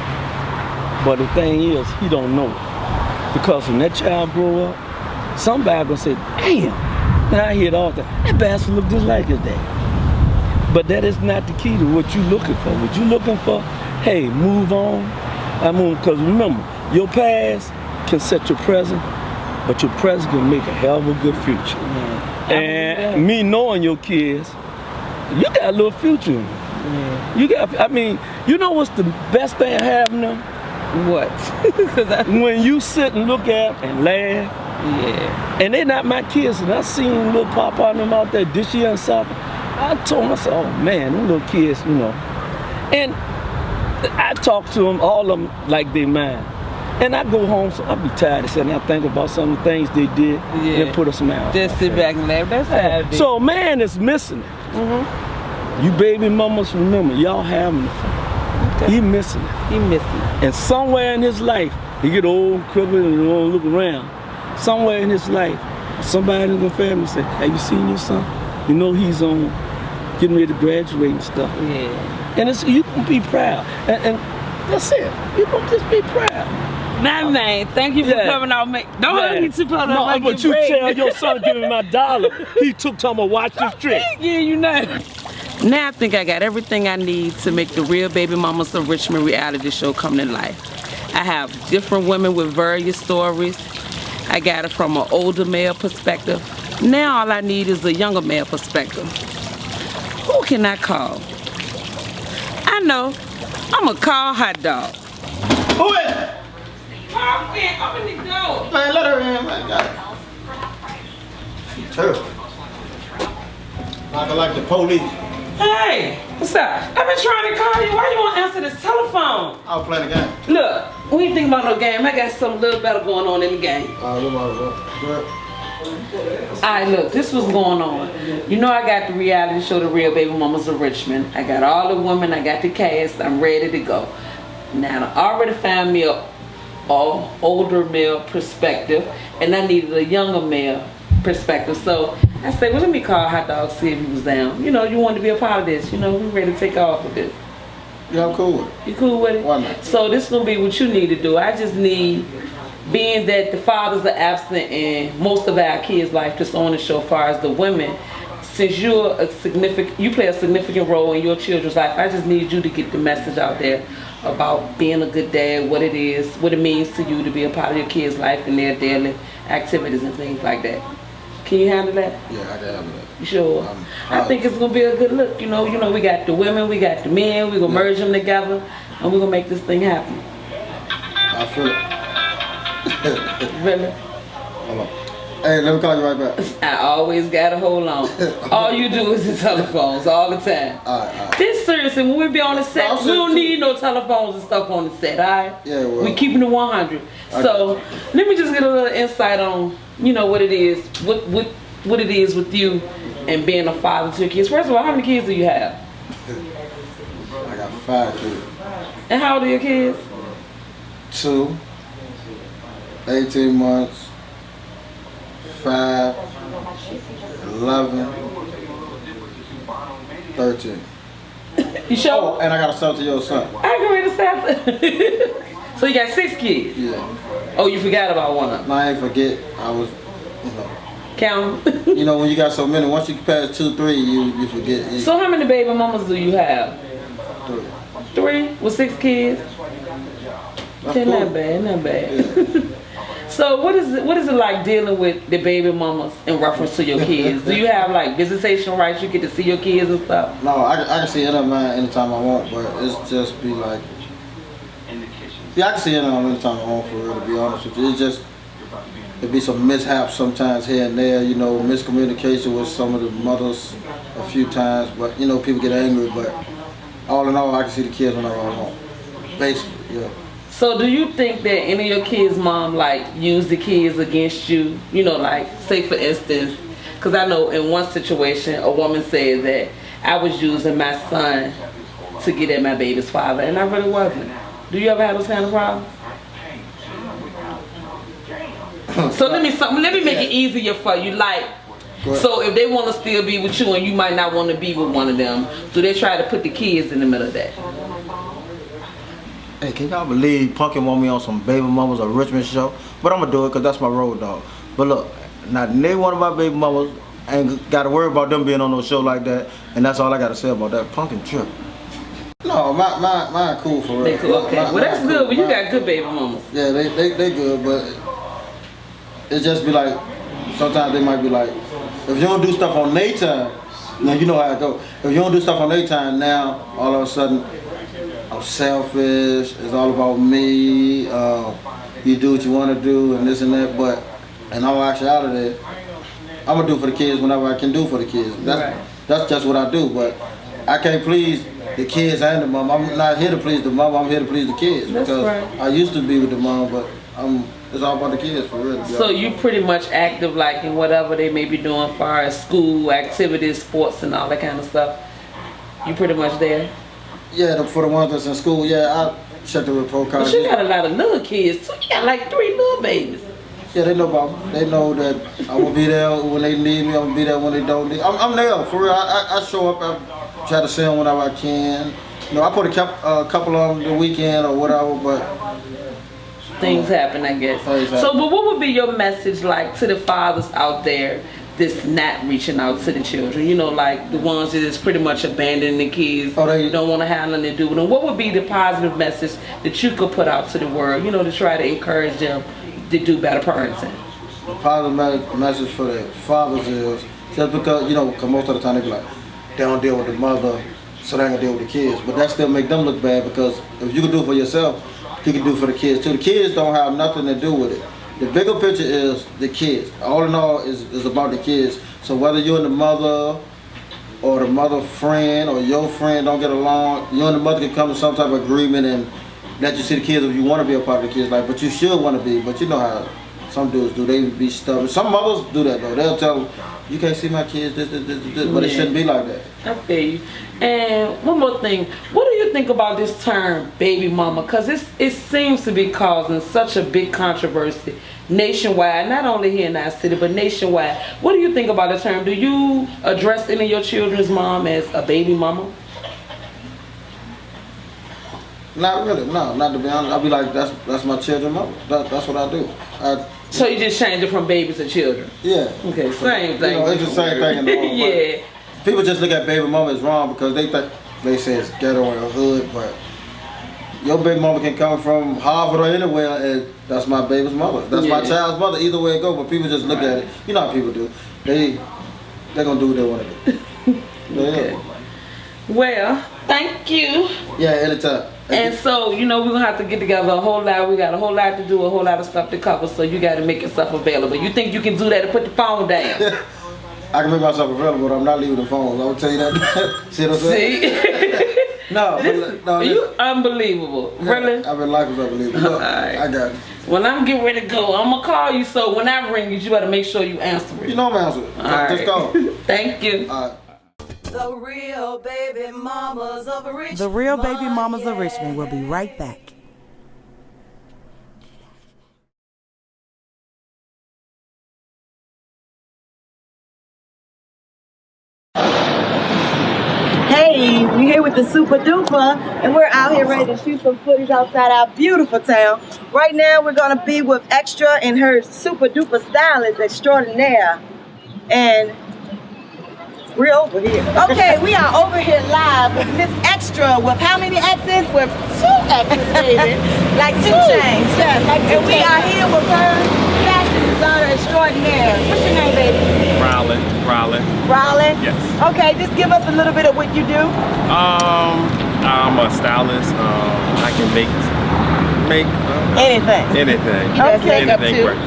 But the thing is, he don't know it. Because when that child grow up, somebody gonna say, damn. And I hear it all the time, that bastard look just like his dad. But that is not the key to what you're looking for. What you're looking for, hey, move on. Because remember, your past can set your present, but your present can make a hell of a good future. And me knowing your kids, you got a little future in them. You got, I mean, you know what's the best thing having them? What? When you sit and look at them and laugh. Yeah. And they're not my kids, and I seen little Papa and them out there this year and stuff. I told myself, oh man, them little kids, you know. And I talk to them, all of them, like they mine. And I go home, so I be tired of sitting and I think about some of the things they did and put a smile. Just sit back and laugh. That's how it is. So man is missing it. You baby mamas, remember, y'all having it fun. Okay. He missing it. He missing it. And somewhere in his life, he get old, crippled, and don't look around. Somewhere in his life, somebody in the family say, have you seen your son? You know he's on getting ready to graduate and stuff. Yeah. And it's, you can be proud. And that's it. You can just be proud. Nah, man, thank you for coming out. Don't hug me too close. No, but you tell your son give me my $1. He took time to watch this trick. Yeah, you know. Now I think I got everything I need to make the Real Baby Mamas of Richmond reality show come to life. I have different women with various stories. I got it from an older male perspective. Now all I need is a younger male perspective. Who can I call? I know. I'm going to call Hot Dog. Who is it? I'm in the door. Man, let her in, man. Got it. She's terrible. Like the police. Hey, what's up? I've been trying to call you. Why you won't answer this telephone? I was playing the game. Look, we ain't thinking about no game. I got something a little better going on in the game. Alright, look, this was going on. You know I got the reality show, The Real Babymamas of Richmond. I got all the women, I got the cast, I'm ready to go. Now, I already found me a older male perspective, and I needed a younger male perspective. So I said, well, let me call Hot Dog, see if he was down. You know, you wanted to be a part of this. You know, we ready to take off with this. Yeah, I'm cool with it. You cool with it? Why not? So this is going to be what you need to do. I just need, being that the fathers are absent in most of our kids' life, just on the show, as far as the women, since you play a significant role in your children's life, I just need you to get the message out there about being a good dad, what it is, what it means to you to be a part of your kids' life and their daily activities and things like that. Can you handle that? Yeah, I can handle that. You sure? I think it's gonna be a good look. You know, we got the women, we got the men. We're gonna merge them together, and we're gonna make this thing happen. I feel it. Really? Hold on. Hey, let me call you right back. I always gotta hold on. All you do is the telephones all the time. All right. This seriously, when we be on the set, we don't need no telephones and stuff on the set, all right? Yeah, well. We keeping it 100. So let me just get a little insight on, what it is, what it is with you and being a father to your kids. First of all, how many kids do you have? I got 5 kids. And how old are your kids? 2, 18 months. 5, 11, 13. You sure? Oh, and I got a 7-year-old son. I agree to stop. So you got 6 kids? Yeah. Oh, you forgot about one of them? No, I ain't forget. I was, Count. When you got so many, once you pass 2, 3, you forget. So how many baby mamas do you have? 3. 3 with 6 kids? Okay, cool. not bad. Yeah. So what is it like dealing with the baby mamas in reference to your kids? Do you have like visitation rights? You get to see your kids and stuff? No, I can see any of mine anytime I want, but it's just be like Yeah, I can see it anytime I'm home, for real, to be honest with you. It's just, it'd be some mishaps sometimes here and there, you know, miscommunication with some of the mothers a few times, but, you know, people get angry, but all in all, I can see the kids whenever I'm home. Basically, yeah. So do you think that any of your kids' mom, like, use the kids against you? You know, like, say for instance, because I know in one situation, a woman said that I was using my son to get at my baby's father, and I really wasn't. Do you ever have those kind of problems? So let me make it easier for you. Like, so if they want to still be with you and you might not want to be with one of them, do they try to put the kids in the middle of that? Hey, can y'all believe Punkin want me on some Baby Mamas of Richmond show? But I'm gonna do it because that's my road dog. But look, not neither one of my baby mamas ain't got to worry about them being on no show like that, and that's all I got to say about that. Punkin trip. No, mine cool for real. They cool, okay. Well, that's good, but you got good baby mamas. Yeah, they good, but it just be like, sometimes they might be like, if you don't do stuff on their time, now you know how it go. If you don't do stuff on their time, now all of a sudden, I'm selfish, it's all about me, you do what you want to do and this and that, but in all actuality, I'm going to do for the kids whenever I can do for the kids. That's just what I do, but I can't please the kids and the mom. I'm not here to please the mom, I'm here to please the kids. That's because right. I used to be with the mom, but it's all about the kids for real. So you pretty much active like in whatever they may be doing as far as school, activities, sports and all that kind of stuff? You pretty much there? Yeah, for the ones that's in school, yeah, I check the report card. But you got a lot of little kids too. You got like 3 little babies. Yeah, they know about me. They know that I'm gonna be there when they need me. I'm gonna be there when they don't need. I'm there for real. I show up. I try to see them whenever I can. You know, I put a couple of them the weekend or whatever, but things happen, I guess. So, but what would be your message like to the fathers out there that's not reaching out to the children? You know, like the ones that is pretty much abandoning the kids, they don't want to have nothing to do with them. What would be the positive message that you could put out to the world, you know, to try to encourage them to do better parenting? The positive message for the fathers is just because, you know, cause most of the time they be like, they don't deal with the mother, so they ain't gonna deal with the kids. But that still make them look bad, because if you can do it for yourself, you can do it for the kids too. The kids don't have nothing to do with it. The bigger picture is the kids. All in all is about the kids. So whether you and the mother or the mother friend or your friend don't get along, you and the mother can come to some type of agreement and let you see the kids if you want to be a part of the kids' life. But you should want to be. But you know how some dudes do. They be stubborn. Some mothers do that though. They'll tell them, you can't see my kids, this. But it shouldn't be like that. I feel you. And one more thing, what do you think about this term baby mama? Because it seems to be causing such a big controversy nationwide, not only here in our city, but nationwide. What do you think about the term? Do you address any of your children's mom as a baby mama? Not really, no, not to be honest. I'll be like, that's my children's mother. That's what I do. So you just change it from babies to children? Yeah. Okay, same thing. You know, it's the same thing in the whole yeah. People just look at baby mama as wrong because they think they say it's ghetto or hood, but your baby mama can come from Harvard or anywhere, and that's my baby's mother. That's my child's mother. Either way it go, but people just look at it. You know how people do. They're gonna do what they want to do. Okay. Well, thank you. Yeah, anytime. And so, you know, we're going to have to get together a whole lot. We got a whole lot to do, a whole lot of stuff to cover, so you got to make yourself available. You think you can do that and put the phone down? I can make myself available, but I'm not leaving the phone. I will tell you that. See what I'm saying? No, you unbelievable. Yeah, Really? I've been life is unbelievable. Look, right. I got it. When I'm getting ready to go, I'm going to call you, so when I ring you better make sure you answer it. You know I'm answering. Just call. Thank you. All right. The Real Baby Mamas of Richmond. The Real Baby Mamas of Richmond will be right back. Hey, we're here with the Super Duper, and we're out here ready to shoot some footage outside our beautiful town. Right now, we're gonna be with Extra and her Super Duper stylist extraordinaire. And we're over here. Okay, we are over here live with Miss Extra with how many X's? With 2 X's, baby. Like 2 chains. Yes. And we are here with her fashion designer extraordinaire. What's your name, baby? Rollin. Yes. Yes. Okay, just give us a little bit of what you do. I'm a stylist. I can make make Anything. anything. Okay. Anything work.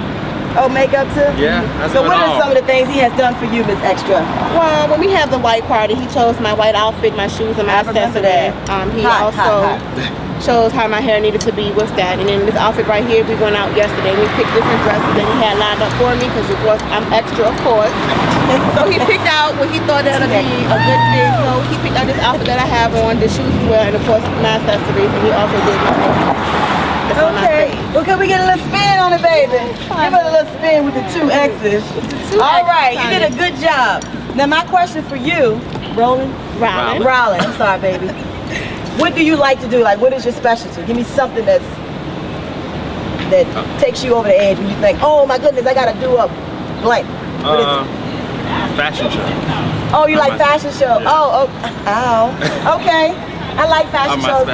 Oh, makeup too? Yeah, that's So what what are all. some of the things he has done for you, Miss Extra? Well, when we have the white party, he chose my white outfit, my shoes, and my I remember accessories. that. He Hot, also hot, chose how my hair needed to be with that. And then this outfit right here, we went out yesterday. We picked different dresses that he had lined up for me because, of course, I'm extra, of course. So he picked out what he thought that would be a good fit. So he picked out this outfit that I have on, the shoes as well, and of course my accessories. And he also did my hair. Okay. Well, can we get a little spin on it, baby? Give it a little spin with the 2 X's. All right, you did a good job. Now, my question for you, Roland? Rollin. I'm sorry, baby. What do you like to do? Like, what is your specialty? Give me something that takes you over the edge when you think, oh my goodness, I gotta do a blank. What is it? Fashion show. Oh, you like fashion show? Oh, okay. I like fashion shows.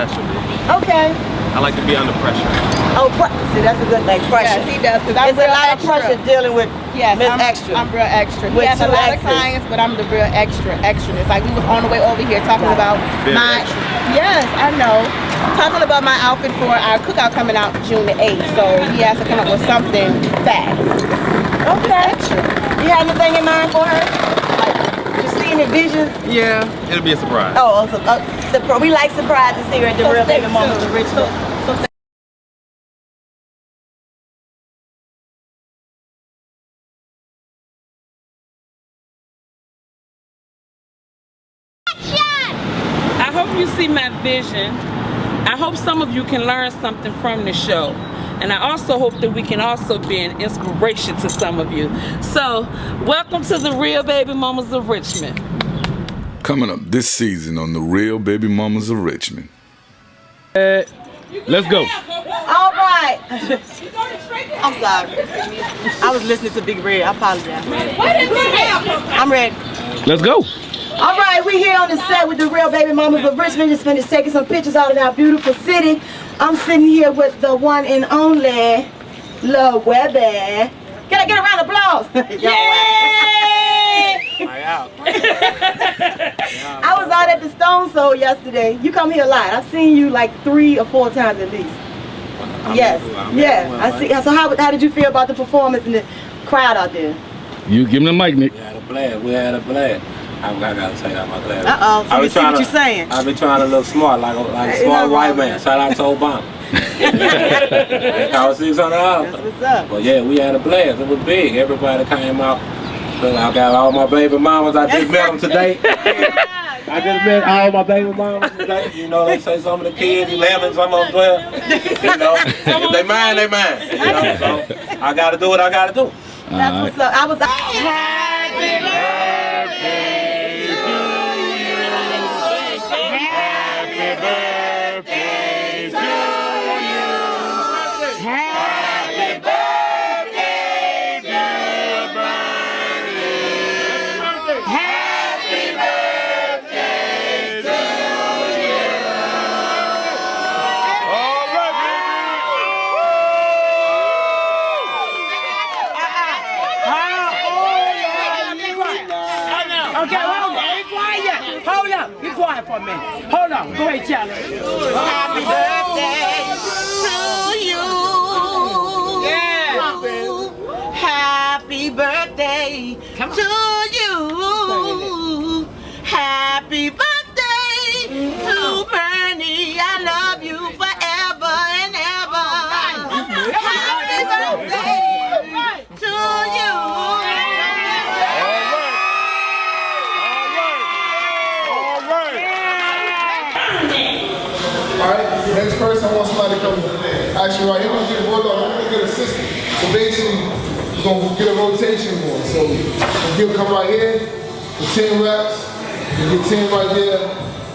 Okay. I like to be under pressure. Oh, see, that's a good thing. Pressure. Yes, he does. Because I'm It's a lot of pressure dealing with Miss Extra. I'm real extra. He With has a 2 lot of X's. clients, but I'm the real extraness. Like we was on the way over here talking about Very my. extra. Yes, I know. Talking about my outfit for our cookout coming out June the 8th. So he has to come up with something fast. Okay. You have anything in mind for her? Like, you seeing the visions? Yeah, it'll be a surprise. Oh, we like surprises here at the Real Babymamas of Richmond. I hope you see my vision. I hope some of you can learn something from the show. And I also hope that we can also be an inspiration to some of you. So, welcome to the Real Babymamas of Richmond. Coming up this season on the Real Babymamas of Richmond. Let's go. All right. I'm sorry. I was listening to Big Red. I apologize. I'm ready. Let's go. All right, we here on the set with the Real Babymamas of Richmond. Just finished taking some pictures out of our beautiful city. I'm sitting here with the one and only Lil Webby. Can I get a round of applause? Yay! I was out at the Stone Soul yesterday. You come here a lot. I've seen you like 3 or 4 times at least. Yes. I see. So how did you feel about the performance and the crowd out there? You give me the mic, Nick. We had a blast. I gotta take out my glasses. Uh-oh, so you see what you're saying. I've been trying to look smart, like a smart white man. Shout out to Obama. It cost $600. That's what's up. But yeah, we had a blast. It was big. Everybody came out. Look, I got all my baby mamas. I just met them today. I just met all my baby mamas today. You know, they say some of the kids 11, some of them 12. You know, if they mine, they mine. You know, so I gotta do what I gotta do. That's what's up. I was happy birthday. Okay, hold on. Be quiet. Hold up. Be quiet for a minute. Hold on. Go ahead, Charlie. Happy birthday to you. Yeah. Happy birthday to you. Happy birthday to Bernie. I love you forever and ever. Happy birthday to you. Alright, next person, I want somebody to come. Actually, right here, we're gonna get a roll on. We're gonna get a system. So basically, we're gonna get a rotation going. So we'll come right here for 10 reps. We'll get 10 right there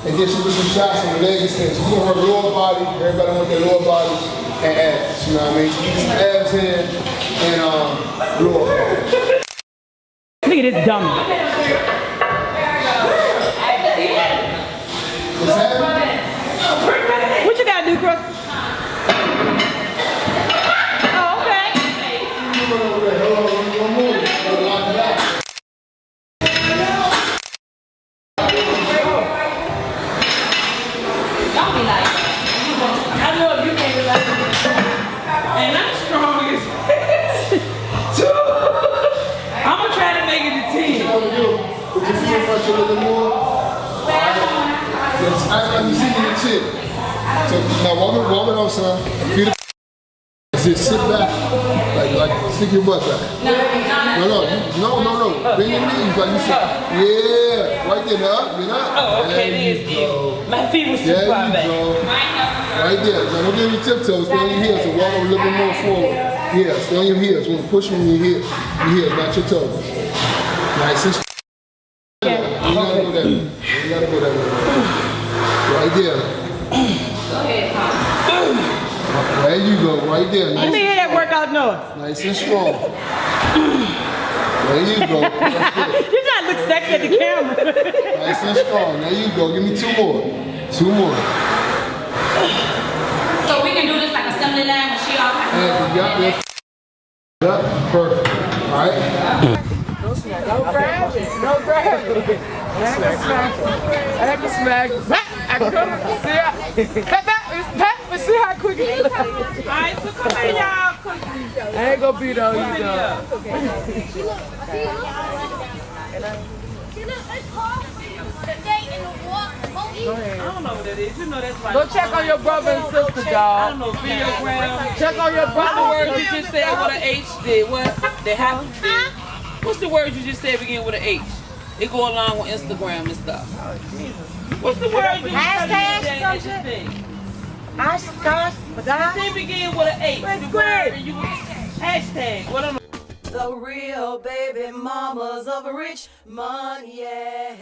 and get you with some shots on the leg extension. We're gonna work lower body. Everybody want their lower body and abs. You know what I mean? So get some abs here and lower body. Look at this dummy. What's happening? What you gotta do, Chris? Oh, okay. Don't be like, I know if you can't be like son. Feet just sit back. Like stick your butt back. No. Bend your knees like you said. Yeah, right there. Up, get up. Oh, okay, there you go. My feet was too far back. Right there. Now don't get on your tiptoes. Stay on your heels and walk a little bit more forward. Yeah, stay on your heels. You want to push on your heels, not your toes. Nice and strong. You gotta go that way. You gotta go that way. Right there. Go ahead, There you go, right there. Let me hear that workout noise. Nice and strong. There you go. That's it. You gotta look sexy at the camera. Nice and strong. There you go. Give me 2 more. 2 more. So we can do this like assembly line when she all kind Yep, perfect. All right. Don't grab it. Don't grab it. I have to smack. I come see how quick it is. Alright, so come here, y'all. I ain't gonna beat on you, though. Go ahead. I don't know what that is. You know that's right. Go check on your brother and sister, dog. I don't know, videogram. Check on your brother. What the word you just said with an H did? What? They have to do. What's the word you just said begin with an H? It go along with Instagram and stuff. What's the word you just said? Hashtag. They begin with an H. The word and you hashtag. What am I? The real baby mamas of Richmond, yeah.